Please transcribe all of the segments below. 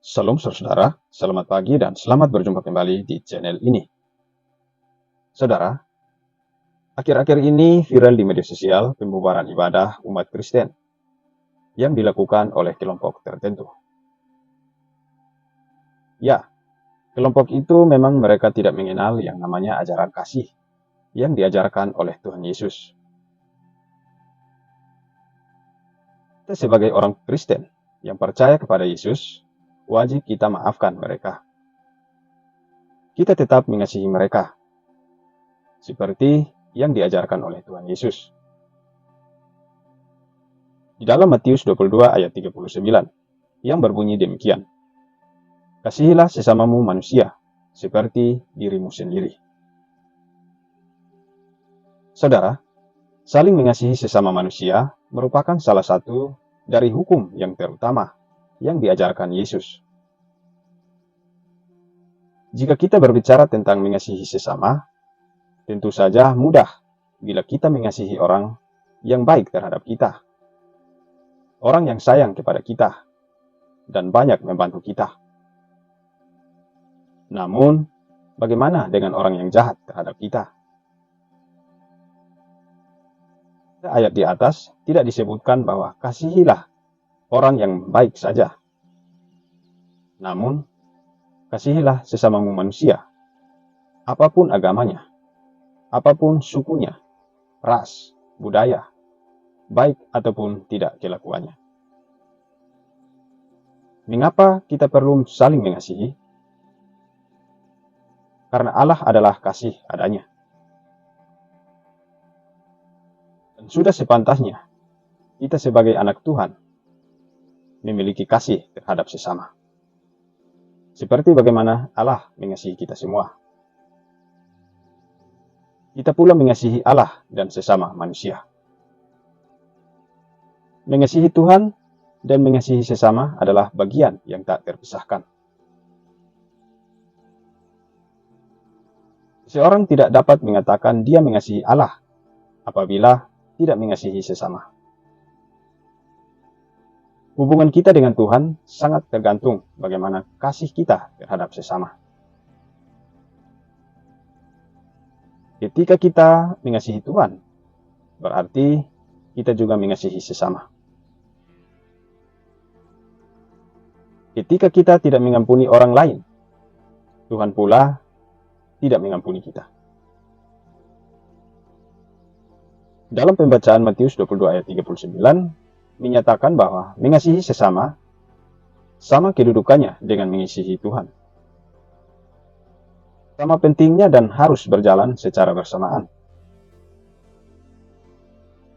Salam saudara, selamat pagi dan selamat berjumpa kembali di channel ini. Saudara, akhir-akhir ini viral di media sosial pembubaran ibadah umat Kristen yang dilakukan oleh kelompok tertentu. Ya, kelompok itu memang mereka tidak mengenal yang namanya ajaran kasih yang diajarkan oleh Tuhan Yesus. Kita sebagai orang Kristen yang percaya kepada Yesus, wajib kita maafkan mereka. Kita tetap mengasihi mereka, seperti yang diajarkan oleh Tuhan Yesus. Di dalam Matius 22 ayat 39, yang berbunyi demikian, "Kasihilah sesamamu manusia, seperti dirimu sendiri." Saudara, saling mengasihi sesama manusia merupakan salah satu dari hukum yang terutama yang diajarkan Yesus. Jika kita berbicara tentang mengasihi sesama, tentu saja mudah bila kita mengasihi orang yang baik terhadap kita, orang yang sayang kepada kita, dan banyak membantu kita. Namun, bagaimana dengan orang yang jahat terhadap kita? Ayat di atas tidak disebutkan bahwa kasihilah orang yang baik saja. Namun, kasihilah sesamamu manusia, apapun agamanya, apapun sukunya, ras, budaya, baik ataupun tidak kelakuannya. Mengapa kita perlu saling mengasihi? Karena Allah adalah kasih adanya. Dan sudah sepantasnya kita sebagai anak Tuhan memiliki kasih terhadap sesama. Seperti bagaimana Allah mengasihi kita semua. Kita pula mengasihi Allah dan sesama manusia. Mengasihi Tuhan dan mengasihi sesama adalah bagian yang tak terpisahkan. Seorang tidak dapat mengatakan dia mengasihi Allah apabila tidak mengasihi sesama. Hubungan kita dengan Tuhan sangat tergantung bagaimana kasih kita terhadap sesama. Ketika kita mengasihi Tuhan, berarti kita juga mengasihi sesama. Ketika kita tidak mengampuni orang lain, Tuhan pula tidak mengampuni kita. Dalam pembacaan Matius 22 ayat 39, menyatakan bahwa mengasihi sesama sama kedudukannya dengan mengasihi Tuhan. Sama pentingnya dan harus berjalan secara bersamaan.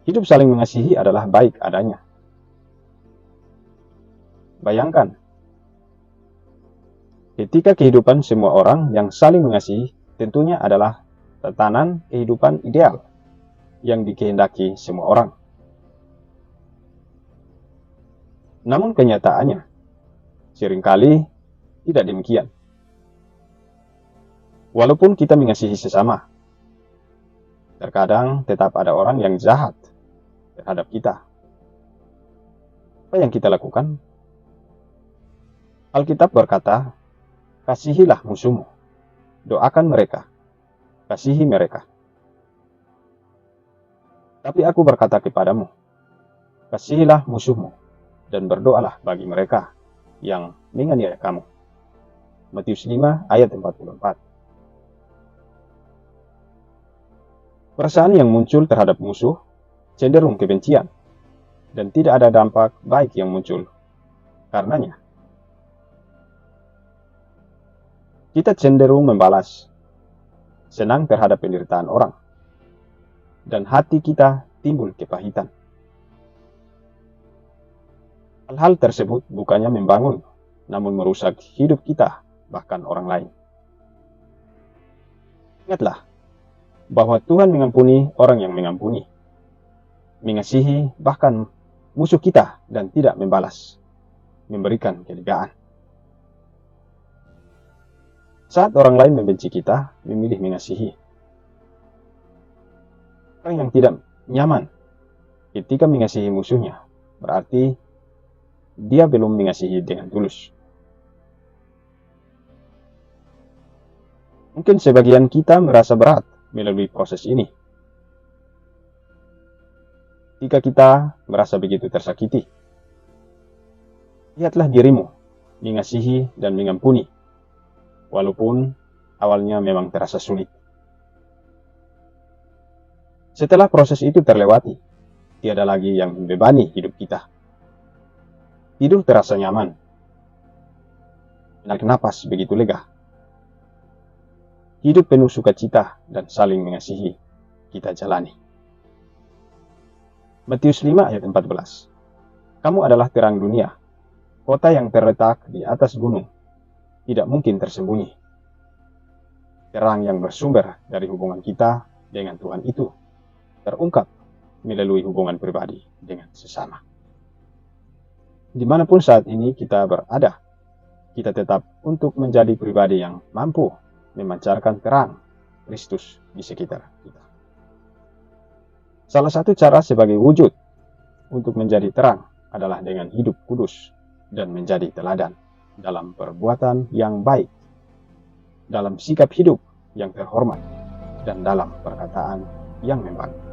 Hidup saling mengasihi adalah baik adanya. Bayangkan, ketika kehidupan semua orang yang saling mengasihi tentunya adalah tatanan kehidupan ideal yang dikehendaki semua orang. Namun kenyataannya seringkali tidak demikian. Walaupun kita mengasihi sesama, terkadang tetap ada orang yang jahat terhadap kita. Apa yang kita lakukan? Alkitab berkata, "Kasihilah musuhmu, doakan mereka, kasihi mereka." Tapi aku berkata kepadamu, kasihilah musuhmu, dan berdoalah bagi mereka yang menganiaya kamu. Matius 5 ayat 44. Perasaan yang muncul terhadap musuh cenderung kebencian, dan tidak ada dampak baik yang muncul karenanya. Kita cenderung membalas, senang terhadap penderitaan orang, dan hati kita timbul kepahitan. Hal-hal tersebut bukannya membangun, namun merusak hidup kita, bahkan orang lain. Ingatlah bahwa Tuhan mengampuni orang yang mengampuni, mengasihi bahkan musuh kita dan tidak membalas, memberikan kelegaan. Saat orang lain membenci kita, memilih mengasihi. Orang yang tidak nyaman ketika mengasihi musuhnya, berarti dia belum mengasihi dengan tulus. Mungkin sebagian kita merasa berat melalui proses ini. Jika kita merasa begitu tersakiti, lihatlah dirimu mengasihi dan mengampuni, walaupun awalnya memang terasa sulit. Setelah proses itu terlewati, tiada lagi yang membebani hidup kita. Hidup terasa nyaman, menarik napas begitu lega. Hidup penuh sukacita dan saling mengasihi kita jalani. Matius 5 ayat 14. Kamu adalah terang dunia. Kota yang terletak di atas gunung tidak mungkin tersembunyi. Terang yang bersumber dari hubungan kita dengan Tuhan itu terungkap melalui hubungan pribadi dengan sesama. Dimanapun saat ini kita berada, kita tetap untuk menjadi pribadi yang mampu memancarkan terang Kristus di sekitar kita. Salah satu cara sebagai wujud untuk menjadi terang adalah dengan hidup kudus dan menjadi teladan dalam perbuatan yang baik, dalam sikap hidup yang terhormat, dan dalam perkataan yang membangun.